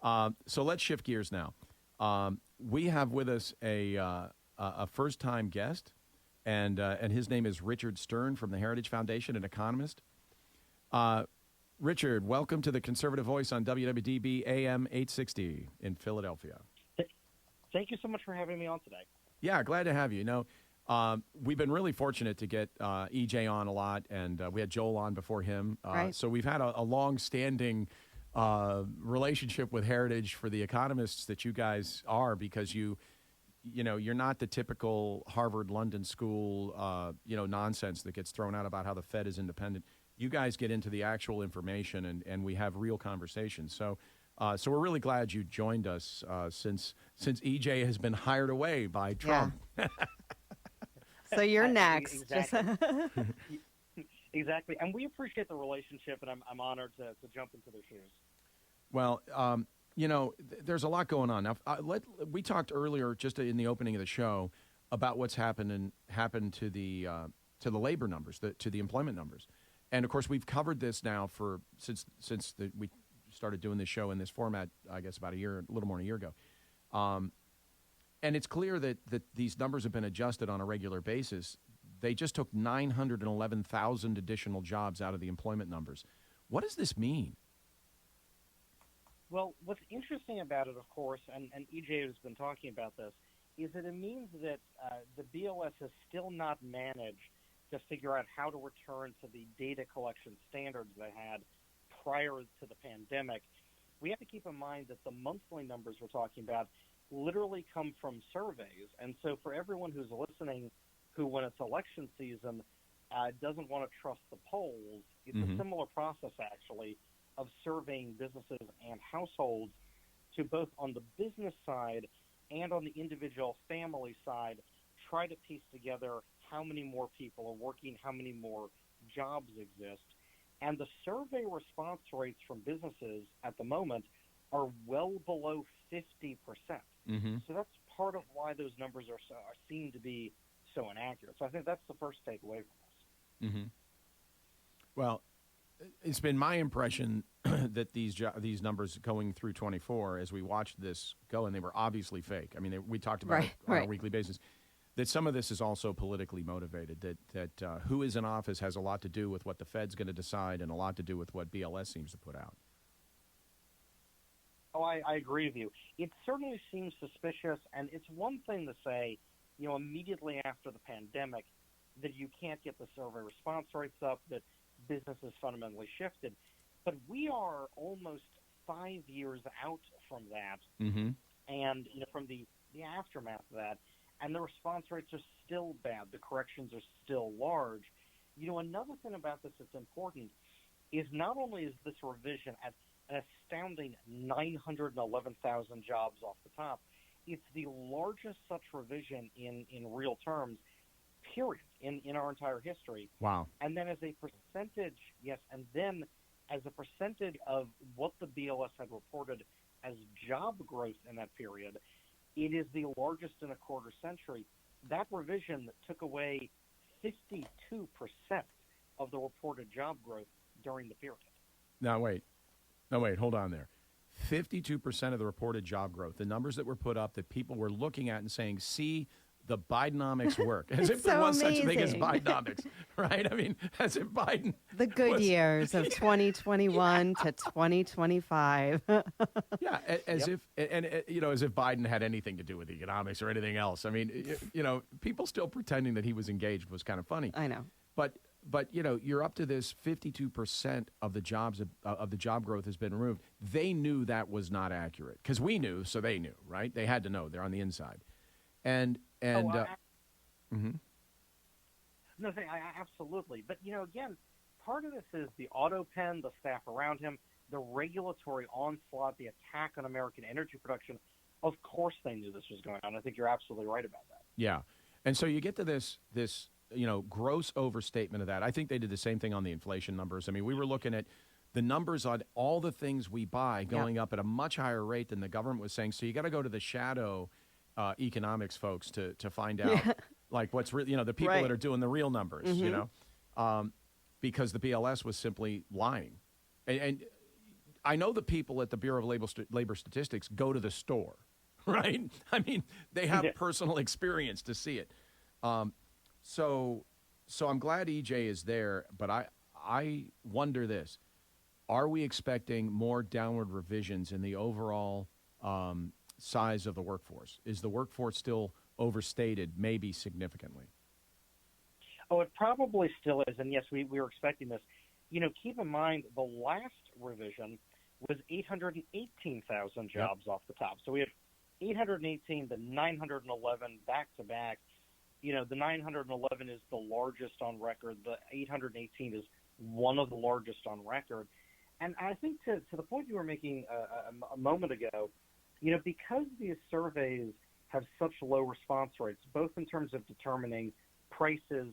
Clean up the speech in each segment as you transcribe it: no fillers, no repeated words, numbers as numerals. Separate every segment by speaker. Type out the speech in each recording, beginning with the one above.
Speaker 1: So let's shift gears now. We have with us a first-time guest, and his name is Richard Stern from the Heritage Foundation, an economist. Richard, welcome to the Conservative Voice on WWDB AM 860 in Philadelphia.
Speaker 2: Thank you so much for having me on today.
Speaker 1: Yeah, glad to have you. We've been really fortunate to get EJ on a lot, and we had Joel on before him.
Speaker 3: Right.
Speaker 1: So we've had a long-standing relationship with Heritage for the economists that you guys are, because you're not the typical Harvard, London school, nonsense that gets thrown out about how the Fed is independent. You guys get into the actual information, and we have real conversations. So we're really glad you joined us since EJ has been hired away by Trump.
Speaker 3: Yeah. So you're next.
Speaker 2: Exactly. Exactly. And we appreciate the relationship, and I'm honored to jump into their shoes.
Speaker 1: Well, there's a lot going on. Now, we talked earlier, just in the opening of the show, about what's happened to the labor numbers, to the employment numbers. And, of course, we've covered this now since we started doing this show in this format, I guess, about a little more than a year ago. And it's clear that these numbers have been adjusted on a regular basis. They just took 911,000 additional jobs out of the employment numbers. What does this mean?
Speaker 2: Well, what's interesting about it, of course, and EJ has been talking about this, is that it means that the BLS has still not managed to figure out how to return to the data collection standards they had prior to the pandemic. We have to keep in mind that the monthly numbers we're talking about literally come from surveys. And so for everyone who's listening who, when it's election season, doesn't want to trust the polls, it's a similar process, actually, of surveying businesses and households to both on the business side and on the individual family side, try to piece together how many more people are working, how many more jobs exist. And the survey response rates from businesses at the moment are well below 50%. So that's part of why those numbers are seem to be so inaccurate. So I think that's the first takeaway from this.
Speaker 1: Well, it's been my impression that these numbers going through 24, as we watched this go, and they were obviously fake. I mean, we talked about it on a weekly basis, that some of this is also politically motivated, that who is in office has a lot to do with what the Fed's going to decide and a lot to do with what BLS seems to put out.
Speaker 2: Oh, I agree with you. It certainly seems suspicious, and it's one thing to say, immediately after the pandemic, that you can't get the survey response rates up, that business has fundamentally shifted. But we are almost 5 years out from that, and from the aftermath of that, and the response rates are still bad. The corrections are still large. Another thing about this that's important is not only is this revision at an astounding 911,000 jobs off the top, it's the largest such revision in real terms, period, in our entire history.
Speaker 1: Wow.
Speaker 2: And then as a percentage, as a percentage of what the BLS had reported as job growth in that period, it is the largest in a quarter century. That revision took away 52% of the reported job growth during the period.
Speaker 1: Now, wait, hold on there. 52% of the reported job growth, the numbers that were put up that people were looking at and saying, see, the Bidenomics work. As if there was such a thing as Bidenomics, right? I mean, as if Biden...
Speaker 3: The good years of 2021 to 2025.
Speaker 1: Yeah, as if Biden had anything to do with economics or anything else. I mean, people still pretending that he was engaged was kind of funny.
Speaker 3: I know.
Speaker 1: But you're up to this 52% of the jobs of the job growth has been removed. They knew that was not accurate because we knew, so they knew, right? They had to know. They're on the inside,
Speaker 2: No, absolutely. But again, part of this is the auto pen, the staff around him, the regulatory onslaught, the attack on American energy production. Of course, they knew this was going on. I think you're absolutely right about that.
Speaker 1: Yeah, and so you get to this gross overstatement of that. I think they did the same thing on the inflation numbers. I mean, we were looking at the numbers on all the things we buy going up at a much higher rate than the government was saying. So you got to go to the shadow economics folks to find out like what's the people that are doing the real numbers, because the BLS was simply lying. And I know the people at the Bureau of Labor Statistics go to the store, right? I mean, they have personal experience to see it. So I'm glad EJ is there, but I wonder this. Are we expecting more downward revisions in the overall size of the workforce? Is the workforce still overstated, maybe significantly?
Speaker 2: Oh, it probably still is, and yes, we were expecting this. Keep in mind the last revision was 818,000 jobs off the top. So we had 818 to 911 back to back. The 911 is the largest on record. The 818 is one of the largest on record. And I think to the point you were making a moment ago, because these surveys have such low response rates, both in terms of determining prices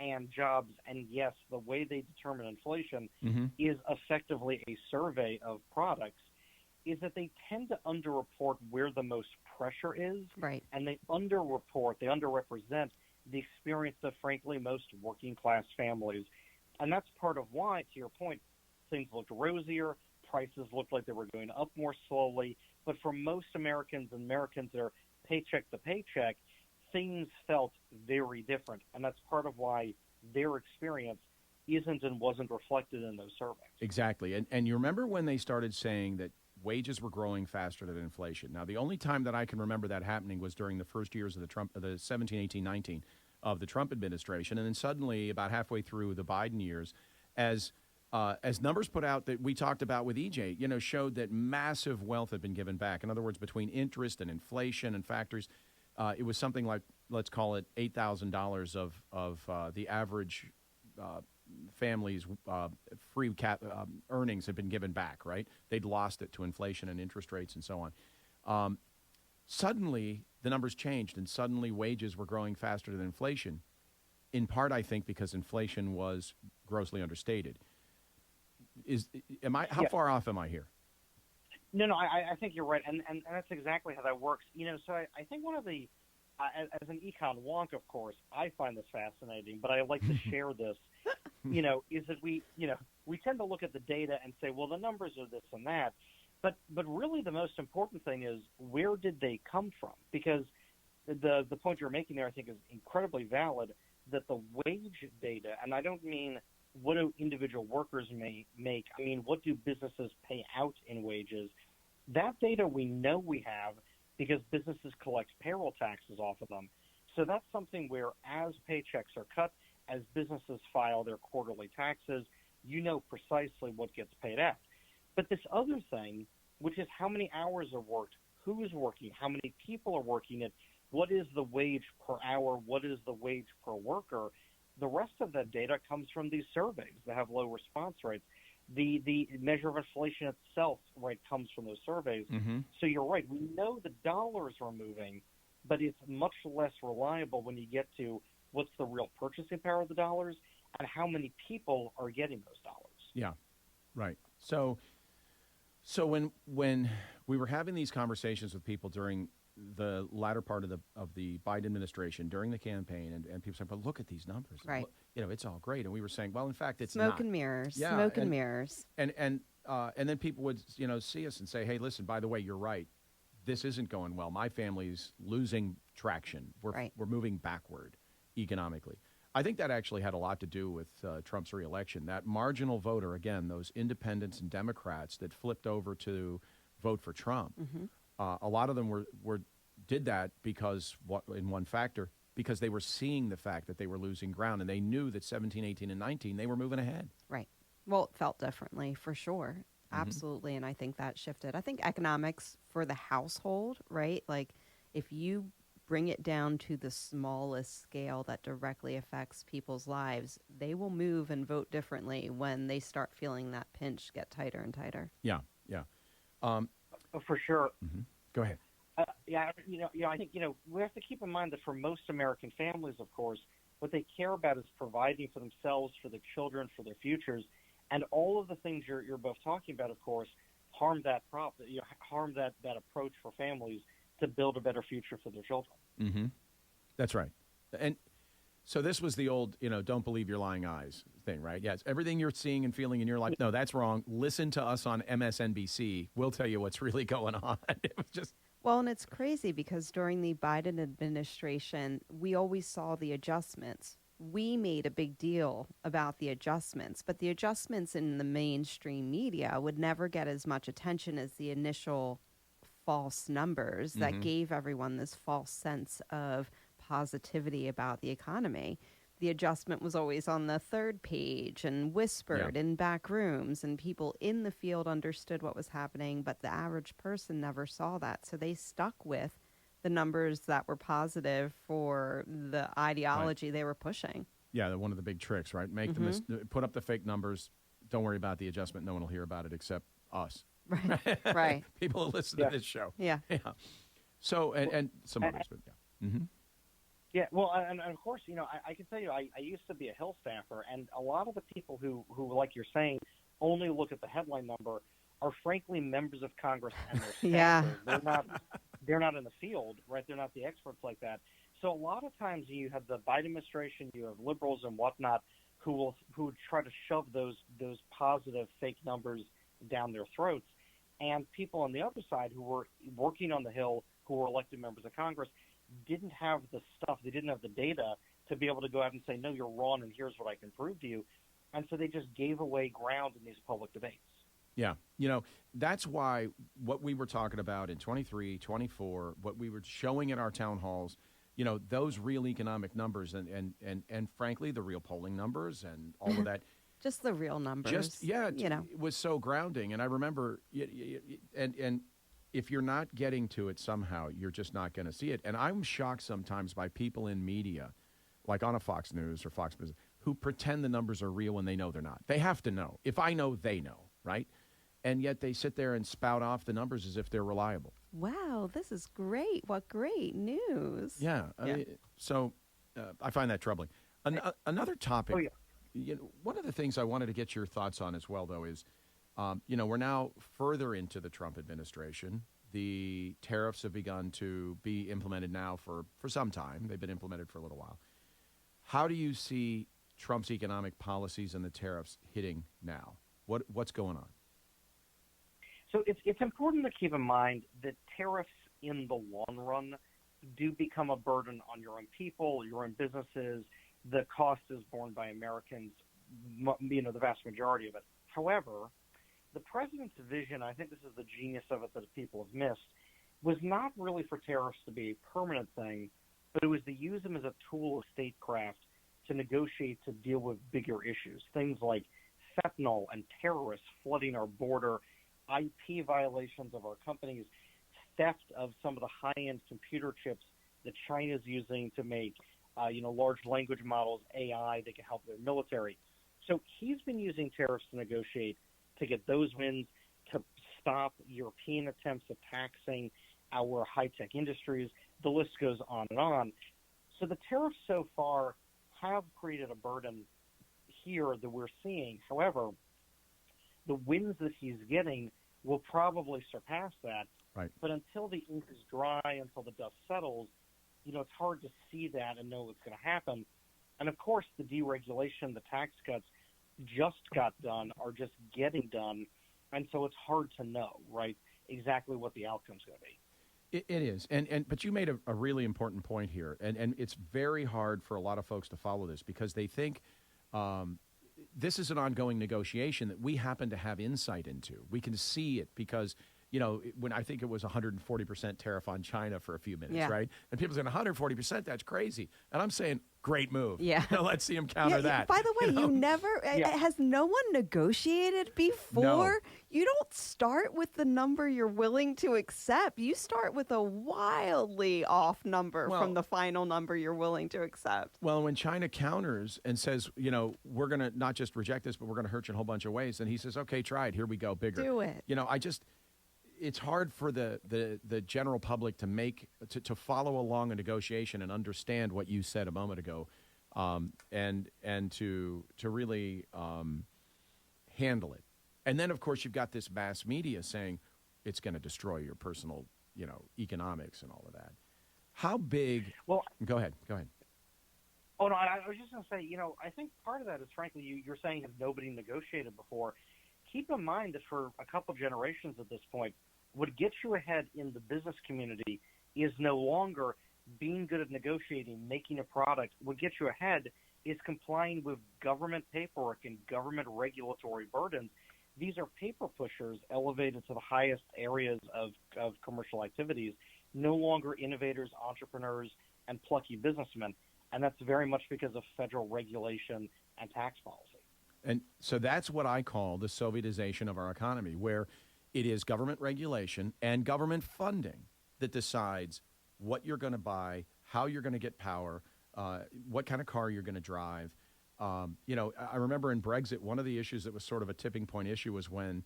Speaker 2: and jobs, and yes, the way they determine inflation is effectively a survey of products, is that they tend to underreport where the most pressure is,
Speaker 3: Right.
Speaker 2: and they underrepresent the experience of, frankly, most working-class families. And that's part of why, to your point, things looked rosier, prices looked like they were going up more slowly, but for most Americans and Americans that are paycheck to paycheck, things felt very different, and that's part of why their experience isn't and wasn't reflected in those surveys.
Speaker 1: Exactly. And you remember when they started saying that wages were growing faster than inflation? Now, the only time that I can remember that happening was during the first years of the 17, 18, 19 of the Trump administration, and then suddenly about halfway through the Biden years, as numbers put out that we talked about with EJ, showed that massive wealth had been given back. In other words, between interest and inflation and factors, it was something like, let's call it $8,000 of the average family's free earnings had been given back, right? They'd lost it to inflation and interest rates and so on. Suddenly, the numbers changed, and suddenly wages were growing faster than inflation, in part, I think, because inflation was grossly understated. How far off am I here?
Speaker 2: No, I think you're right, and that's exactly how that works. So I think one of the, as an econ wonk, of course, I find this fascinating, but I like to share this, is that we tend to look at the data and say, well, the numbers are this and that, but really the most important thing is, where did they come from? Because the point you're making there, I think, is incredibly valid, that the wage data, and I don't mean what do individual workers make, I mean, what do businesses pay out in wages? That data we know we have because businesses collect payroll taxes off of them. So that's something where, as paychecks are cut, as businesses file their quarterly taxes, precisely what gets paid out. But this other thing, which is how many hours are worked, who's working, how many people are working it, what is the wage per hour, what is the wage per worker, the rest of that data comes from these surveys that have low response rates. The measure of inflation itself, right, comes from those surveys.
Speaker 1: Mm-hmm.
Speaker 2: So you're right. We know the dollars are moving, but it's much less reliable when you get to what's the real purchasing power of the dollars and how many people are getting those dollars.
Speaker 1: Yeah, right. So when we were having these conversations with people during the latter part of the Biden administration, during the campaign, and people saying, "But look at these numbers,
Speaker 3: Right?
Speaker 1: It's all great," and we were saying, "Well, in fact, it's
Speaker 3: Smoke
Speaker 1: not."
Speaker 3: and mirrors.
Speaker 1: Yeah,
Speaker 3: Smoke and mirrors.
Speaker 1: And then people would see us and say, "Hey, listen, by the way, you're right. This isn't going well. My family's losing traction. We're moving backward economically." I think that actually had a lot to do with Trump's reelection. That marginal voter, again, those independents and Democrats that flipped over to vote for Trump, a lot of them did that because because they were seeing the fact that they were losing ground, and they knew that 17, 18, and 19, they were moving ahead.
Speaker 3: Right. Well, it felt differently for sure. Absolutely. And I think that shifted. I think economics for the household, right? Like if you bring it down to the smallest scale that directly affects people's lives, they will move and vote differently when they start feeling that pinch get tighter and tighter.
Speaker 1: Yeah.
Speaker 2: For sure.
Speaker 1: Mm-hmm. Go ahead.
Speaker 2: I think, we have to keep in mind that for most American families, of course, what they care about is providing for themselves, for their children, for their futures. And all of the things you're both talking about, of course, harm that approach for families to build a better future for their children.
Speaker 1: Mm-hmm. That's right. And So this was the old, don't believe your lying eyes thing, right? Yes, everything you're seeing and feeling in your life, no, that's wrong. Listen to us on MSNBC. We'll tell you what's really going on. It was just,
Speaker 3: Well, and it's crazy because during the Biden administration, we always saw the adjustments. We made a big deal about the adjustments, but the adjustments in the mainstream media would never get as much attention as the initial false numbers that gave everyone this false sense of positivity about the economy. The adjustment was always on the third page and whispered in back rooms, and people in the field understood what was happening, but the average person never saw that. So they stuck with the numbers that were positive for the ideology they were pushing.
Speaker 1: yeah, one of the big tricks, right? Make put up the fake numbers. Don't worry about the adjustment. No one will hear about it except us.
Speaker 3: Right. Right.
Speaker 1: People who listen to this show.
Speaker 3: Yeah.
Speaker 1: Yeah. So, and some others, but yeah. Mm-hmm.
Speaker 2: Yeah, well, and of course, I can tell you, I used to be a Hill staffer, and a lot of the people who, like you're saying, only look at the headline number are frankly members of Congress and their staffers.
Speaker 3: Yeah.
Speaker 2: They're not in the field, right? They're not the experts like that. So a lot of times you have the Biden administration, you have liberals and whatnot who try to shove those positive fake numbers down their throats, and people on the other side who were working on the Hill, who were elected members of Congress, didn't have the stuff, they didn't have the data to be able to go out and say, no, you're wrong, and here's what I can prove to you. And so they just gave away ground in these public debates.
Speaker 1: Yeah. That's why what we were talking about in 23, 24, what we were showing in our town halls, those real economic numbers and frankly, the real polling numbers and all of that.
Speaker 3: Just the real numbers.
Speaker 1: It was so grounding. And I remember, and if you're not getting to it somehow, you're just not going to see it. And I'm shocked sometimes by people in media, like on a Fox News or Fox Business, who pretend the numbers are real when they know they're not. They have to know. If I know, they know, right? And yet they sit there and spout off the numbers as if they're reliable.
Speaker 3: Wow, this is great. What great news.
Speaker 1: Yeah. So I find that troubling. Another topic, one of the things I wanted to get your thoughts on as well, though, is we're now further into the Trump administration. The tariffs have begun to be implemented now for some time. They've been implemented for a little while. How do you see Trump's economic policies and the tariffs hitting now? What's going on?
Speaker 2: So it's important to keep in mind that tariffs in the long run do become a burden on your own people, your own businesses. The cost is borne by Americans, the vast majority of it. However, the president's vision, I think this is the genius of it that people have missed, was not really for tariffs to be a permanent thing, but it was to use them as a tool of statecraft to negotiate to deal with bigger issues, things like fentanyl and terrorists flooding our border, IP violations of our companies, theft of some of the high-end computer chips that China's using to make, large language models, AI that can help their military. So he's been using tariffs to negotiate to get those wins, to stop European attempts at taxing our high-tech industries. The list goes on and on. So the tariffs so far have created a burden here that we're seeing. However, the wins that he's getting will probably surpass that.
Speaker 1: Right.
Speaker 2: But until the ink is dry, until the dust settles, it's hard to see that and know what's going to happen. And, of course, the deregulation, the tax cuts just got done, are just getting done. And so it's hard to know, right, exactly what the outcome's going to be.
Speaker 1: It is. But you made a really important point here. And it's very hard for a lot of folks to follow this because they think this is an ongoing negotiation that we happen to have insight into. We can see it because, when I think it was 140% tariff on China for a few minutes, right? And people saying 140%, that's crazy. And I'm saying, great move.
Speaker 3: Yeah.
Speaker 1: Let's see him counter that.
Speaker 3: By the way, you never, has no one negotiated before?
Speaker 1: No.
Speaker 3: You don't start with the number you're willing to accept. You start with a wildly off number from the final number you're willing to accept.
Speaker 1: Well, when China counters and says, we're going to not just reject this, but we're going to hurt you in a whole bunch of ways, then he says, okay, try it. Here we go, bigger.
Speaker 3: Do it.
Speaker 1: It's hard for the general public to follow along a negotiation and understand what you said a moment ago, and to really handle it. And then, of course, you've got this mass media saying it's going to destroy your personal, economics and all of that. How big?
Speaker 2: Well,
Speaker 1: go ahead.
Speaker 2: Oh no, I was just going to say, I think part of that is frankly you're saying that nobody negotiated before. Keep in mind that for a couple generations at this point, what gets you ahead in the business community is no longer being good at negotiating, making a product. What gets you ahead is complying with government paperwork and government regulatory burdens. These are paper pushers elevated to the highest areas of commercial activities, no longer innovators, entrepreneurs, and plucky businessmen. And that's very much because of federal regulation and tax policy.
Speaker 1: And so that's what I call the Sovietization of our economy, where it is government regulation and government funding that decides what you're going to buy, how you're going to get power, what kind of car you're going to drive. I remember in Brexit, one of the issues that was sort of a tipping point issue was when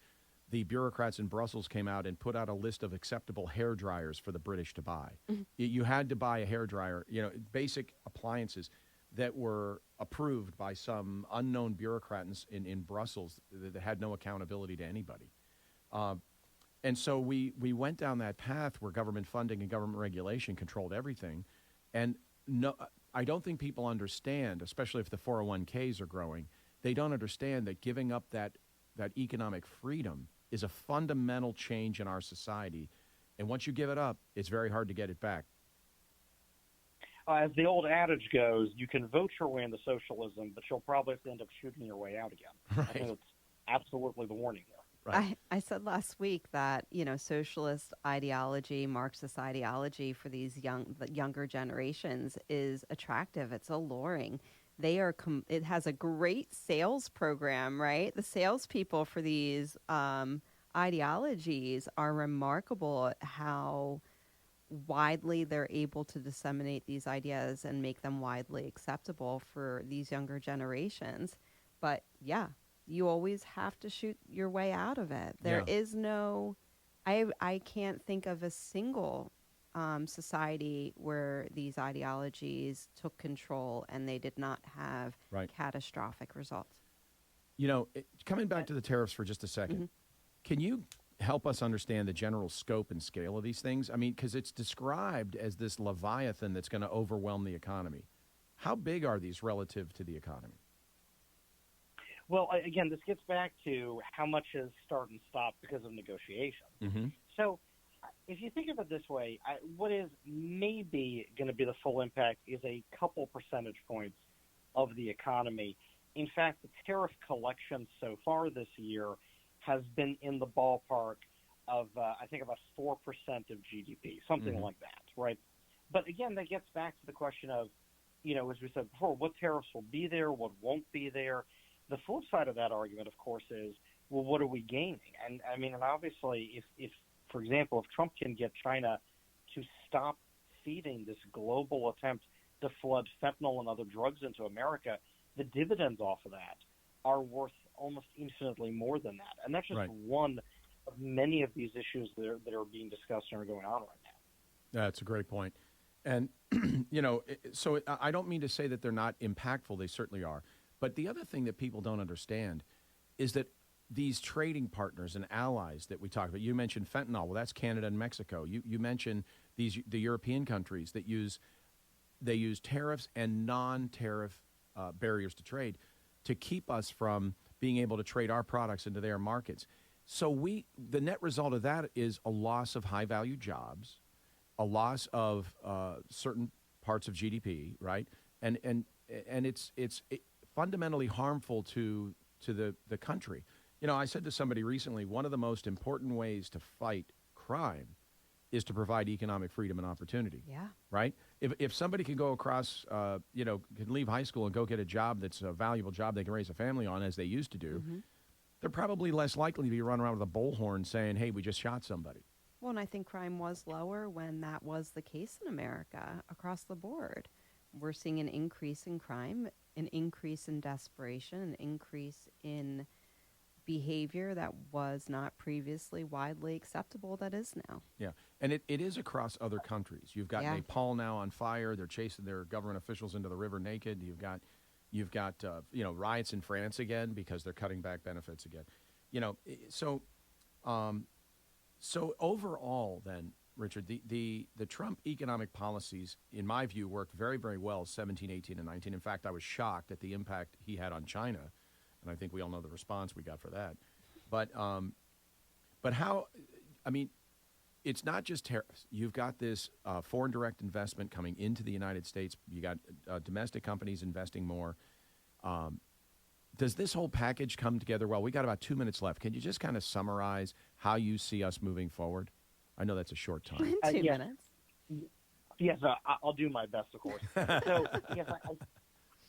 Speaker 1: the bureaucrats in Brussels came out and put out a list of acceptable hair dryers for the British to buy. You had to buy a hair dryer, basic appliances that were approved by some unknown bureaucrat in Brussels that had no accountability to anybody. And so we went down that path where government funding and government regulation controlled everything. And no, I don't think people understand, especially if the 401ks are growing, they don't understand that giving up that economic freedom is a fundamental change in our society. And once you give it up, it's very hard to get it back.
Speaker 2: As the old adage goes, you can vote your way into socialism, but you'll probably have to end up shooting your way out again.
Speaker 1: Right.
Speaker 2: I think that's absolutely the warning there.
Speaker 1: Right.
Speaker 3: I said last week that, socialist ideology, Marxist ideology for these the younger generations is attractive. It's alluring. It has a great sales program, right? The salespeople for these ideologies are remarkable at how widely they're able to disseminate these ideas and make them widely acceptable for these younger generations. But yeah, you always have to shoot your way out of it. There is no, I can't think of a single society where these ideologies took control and they did not have catastrophic results.
Speaker 1: Coming back to the tariffs for just a second, can you help us understand the general scope and scale of these things? I mean, because it's described as this leviathan that's going to overwhelm the economy. How big are these relative to the economy?
Speaker 2: Well, again, this gets back to how much is start and stop because of negotiations.
Speaker 1: Mm-hmm.
Speaker 2: So if you think of it this way, what is maybe going to be the full impact is a couple percentage points of the economy. In fact, the tariff collection so far this year has been in the ballpark of, I think, about 4% of GDP, something like that, right? But again, that gets back to the question of, as we said before, what tariffs will be there, what won't be there. The flip side of that argument, of course, is, well, what are we gaining? And I mean, and obviously, if for example, if Trump can get China to stop feeding this global attempt to flood fentanyl and other drugs into America, the dividends off of that are worth almost infinitely more than that. And that's just one of many of these issues that are being discussed and are going on right now.
Speaker 1: That's a great point. And, so I don't mean to say that they're not impactful. They certainly are. But the other thing that people don't understand is that these trading partners and allies that we talk about, you mentioned fentanyl. Well, that's Canada and Mexico. You mentioned the European countries that use tariffs and non-tariff barriers to trade to keep us from being able to trade our products into their markets. So the net result of that is a loss of high-value jobs, a loss of certain parts of GDP, right? And it's fundamentally harmful to the country. I said to somebody recently, one of the most important ways to fight crime is to provide economic freedom and opportunity.
Speaker 3: Yeah.
Speaker 1: Right? If somebody can go across, can leave high school and go get a job that's a valuable job they can raise a family on, as they used to do, they're probably less likely to be running around with a bullhorn saying, hey, we just shot somebody.
Speaker 3: Well, and I think crime was lower when that was the case in America across the board. We're seeing an increase in crime, an increase in desperation, an increase in behavior that was not previously widely acceptable that is now.
Speaker 1: Yeah, and it is across other countries. You've got Nepal now on fire. They're chasing their government officials into the river naked. You've got riots in France again because they're cutting back benefits again. So overall then, Richard, the Trump economic policies, in my view, worked very, very well 17, 18, and 19. In fact, I was shocked at the impact he had on China, and I think we all know the response we got for that. But how? I mean, it's not just tariffs. You've got this foreign direct investment coming into the United States. You got domestic companies investing more. Does this whole package come together well? We got about 2 minutes left. Can you just kind of summarize how you see us moving forward? I know that's a short time.
Speaker 3: 2
Speaker 2: yes.
Speaker 3: minutes.
Speaker 2: Yes, I'll do my best, of course. So, yes,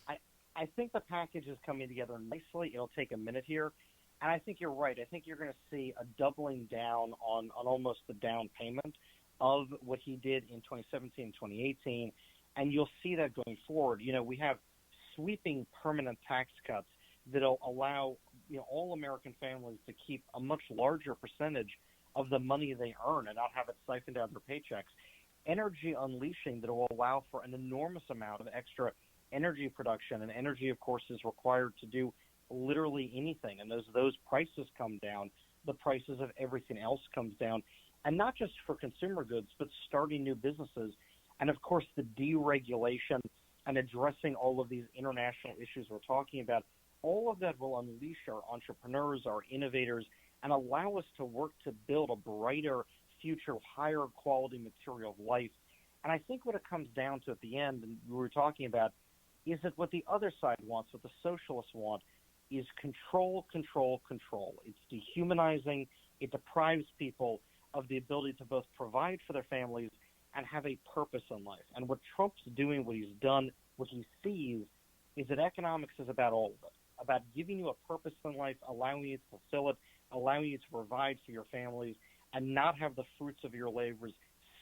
Speaker 2: I think the package is coming together nicely. It'll take a minute here. And I think you're right. I think you're going to see a doubling down on almost the down payment of what he did in 2017, 2018. And you'll see that going forward. You know, we have sweeping permanent tax cuts that'll allow all American families to keep a much larger percentage of the money they earn and not have it siphoned out of their paychecks. Energy unleashing that will allow for an enormous amount of extra energy production, and energy, of course, is required to do literally anything. And as those prices come down, the prices of everything else comes down, and not just for consumer goods, but starting new businesses. And of course, the deregulation and addressing all of these international issues we're talking about, all of that will unleash our entrepreneurs, our innovators, and allow us to work to build a brighter future, higher quality material of life. And I think what it comes down to at the end, and we were talking about, is that what the other side wants, what the socialists want, is control, control, control. It's dehumanizing. It deprives people of the ability to both provide for their families and have a purpose in life. And what Trump's doing, what he's done, what he sees, is that economics is about all of it, about giving you a purpose in life, allowing you to fulfill it, allowing you to provide for your families, and not have the fruits of your labors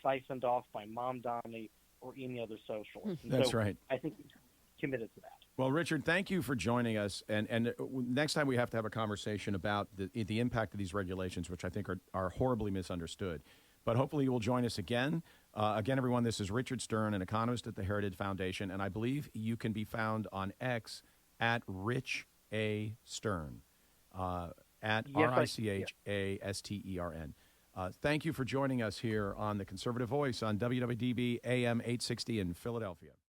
Speaker 2: siphoned off by Mamdani or any other socialist.
Speaker 1: That's right.
Speaker 2: I think he's committed to that.
Speaker 1: Well, Richard, thank you for joining us. And next time we have to have a conversation about the impact of these regulations, which I think are horribly misunderstood. But hopefully you will join us again. Again, everyone, this is Richard Stern, an economist at the Heritage Foundation, and I believe you can be found on X at Rich A. Stern, at RICHASTERN. Thank you for joining us here on The Conservative Voice on WWDB AM 860 in Philadelphia.